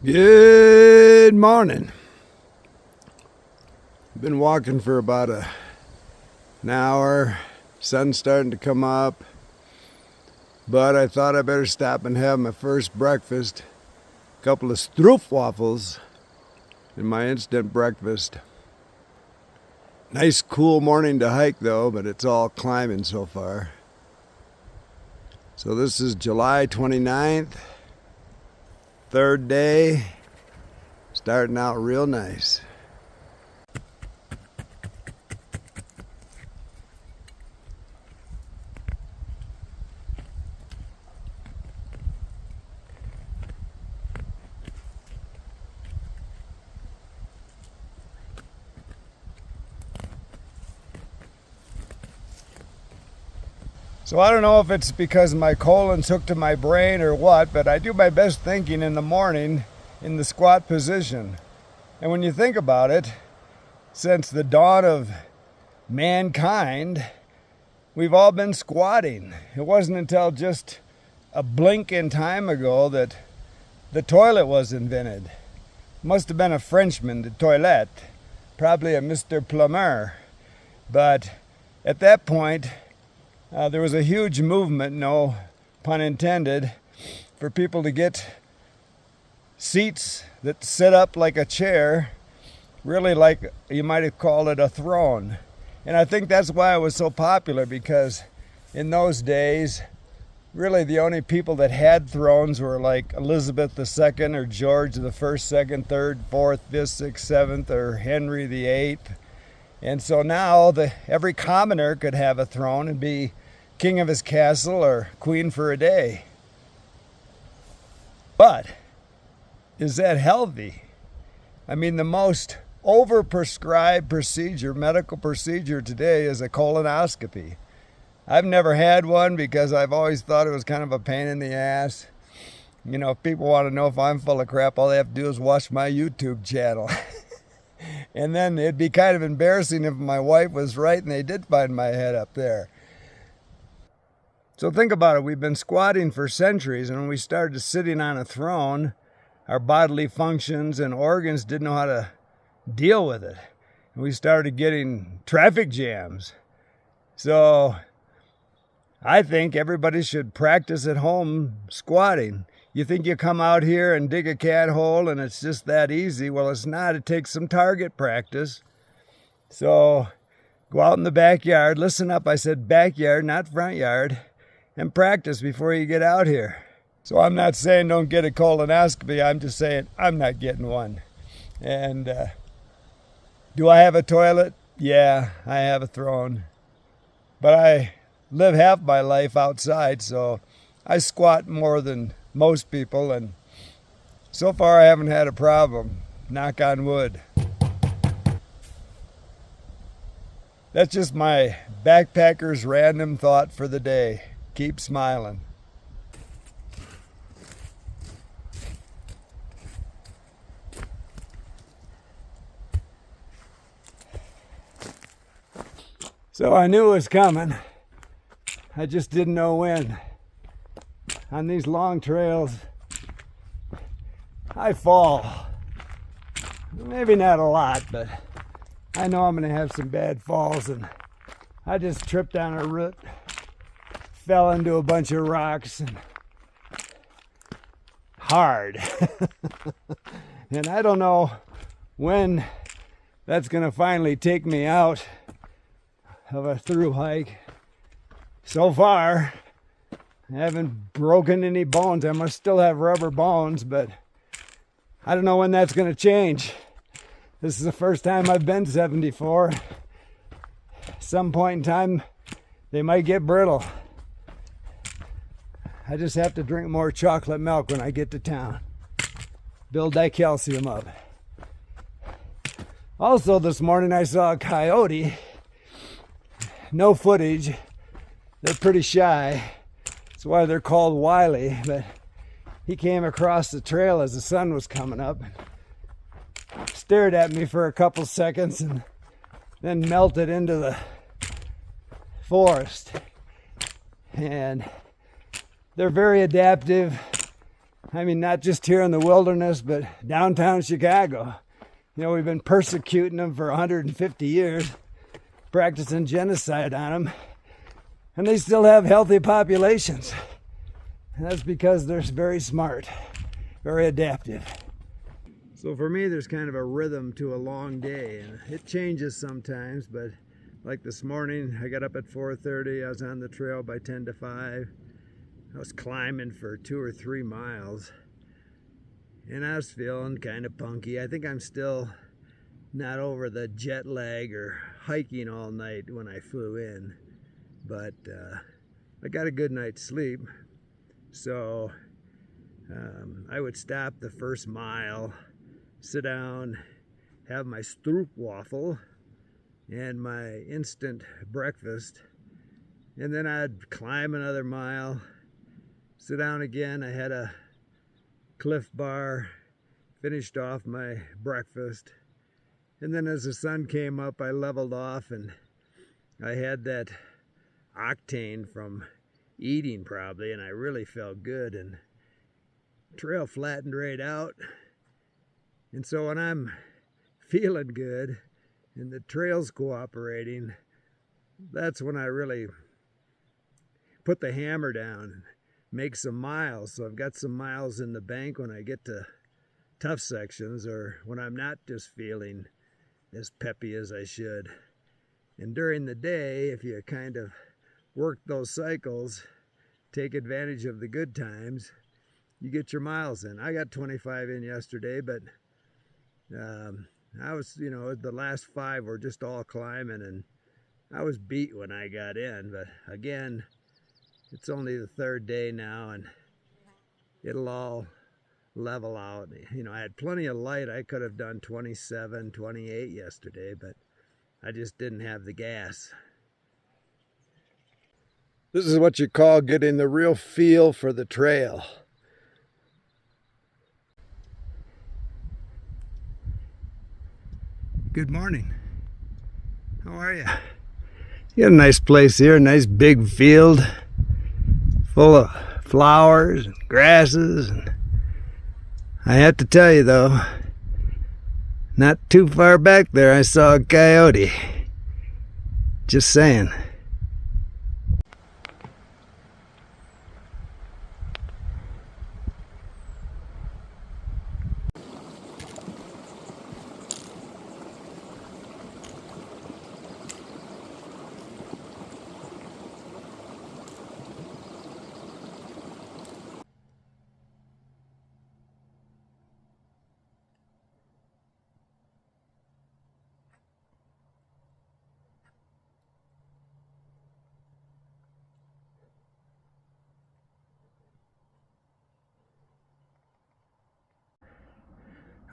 Good morning. Been walking for about an hour. Sun's starting to come up, but I thought I better stop and have my first breakfast. A couple of Thru waffles in my instant breakfast. Nice cool morning to hike though, but it's all climbing so far. So this is July 29th. Third day, starting out real nice. So I don't know if it's because my colon's hooked to my brain or what, but I do my best thinking in the morning in the squat position. And when you think about it, since the dawn of mankind, we've all been squatting. It wasn't until just a blink in time ago that the toilet was invented. Must have been a Frenchman, the toilette, probably a Mr. Plumber. But at that point, there was a huge movement, no pun intended, for people to get seats that sit up like a chair, really like you might have called it a throne. And I think that's why it was so popular, because in those days, really the only people that had thrones were like Elizabeth II or George the 1st, 2nd, 3rd, 4th, 5th, 6th, 7th, or Henry the 8th. And so now every commoner could have a throne and be king of his castle or queen for a day. But is that healthy? I mean, the most overprescribed procedure, medical procedure today is a colonoscopy. I've never had one because I've always thought it was kind of a pain in the ass. You know, if people want to know if I'm full of crap, all they have to do is watch my YouTube channel. And then it'd be kind of embarrassing if my wife was right and they did find my head up there. So think about it. We've been squatting for centuries, and when we started sitting on a throne, our bodily functions and organs didn't know how to deal with it. And we started getting traffic jams. So I think everybody should practice at home squatting. You think you come out here and dig a cat hole and it's just that easy? Well, it's not. It takes some target practice. So go out in the backyard. Listen up, I said backyard, not front yard. And practice before you get out here. So I'm not saying don't get a colonoscopy. I'm just saying I'm not getting one. And do I have a toilet? Yeah, I have a throne. But I live half my life outside, so I squat more than most people, and so far I haven't had a problem. Knock on wood. That's just my backpacker's random thought for the day. Keep smiling. So I knew it was coming. I just didn't know when. On these long trails, I fall. Maybe not a lot, but I know I'm going to have some bad falls. And I just tripped on a root, fell into a bunch of rocks, and hard. And I don't know when that's going to finally take me out of a through hike. So far, I haven't broken any bones. I must still have rubber bones, but I don't know when that's going to change. This is the first time I've been 74. At some point in time, they might get brittle. I just have to drink more chocolate milk when I get to town. Build that calcium up. Also this morning I saw a coyote. No footage. They're pretty shy. That's why they're called wily. But he came across the trail as the sun was coming up. Stared at me for a couple seconds and then melted into the forest. And they're very adaptive. I mean, not just here in the wilderness, but downtown Chicago. You know, we've been persecuting them for 150 years, practicing genocide on them, and they still have healthy populations. And that's because they're very smart, very adaptive. So for me, there's kind of a rhythm to a long day, and it changes sometimes, but like this morning, I got up at 4:30, I was on the trail by 10 to 5. I was climbing for 2 or 3 miles, and I was feeling kind of punky. I think I'm still not over the jet lag or hiking all night when I flew in, but I got a good night's sleep. So I would stop the first mile, sit down, have my stroopwafel and my instant breakfast, and then I'd climb another mile, sit down again. I had a Cliff Bar, finished off my breakfast, and then as the sun came up, I leveled off, and I had that octane from eating probably, and I really felt good, and trail flattened right out. And so when I'm feeling good and the trail's cooperating, that's when I really put the hammer down and make some miles. So I've got some miles in the bank when I get to tough sections, or when I'm not just feeling as peppy as I should. And during the day, if you kind of work those cycles, take advantage of the good times, you get your miles in. I got 25 in yesterday, but I was, you know, the last 5 were just all climbing, and I was beat when I got in. But again, it's only the 3rd day now, and it'll all level out. You know, I had plenty of light. I could have done 27, 28 yesterday, but I just didn't have the gas. This is what you call getting the real feel for the trail. Good morning. How are you? You got a nice place here, a nice big field full of flowers and grasses. And I have to tell you though, not too far back there I saw a coyote. Just saying.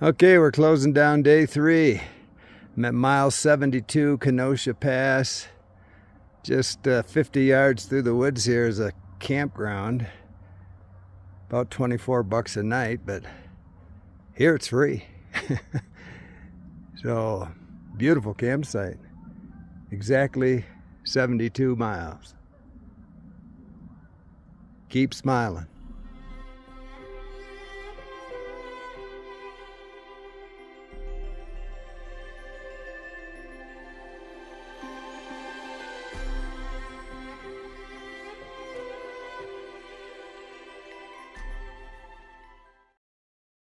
Okay, we're closing down day 3. I'm at mile 72, Kenosha Pass. Just 50 yards through the woods here is a campground. About $24 a night, but here it's free. So, beautiful campsite. Exactly 72 miles. Keep smiling.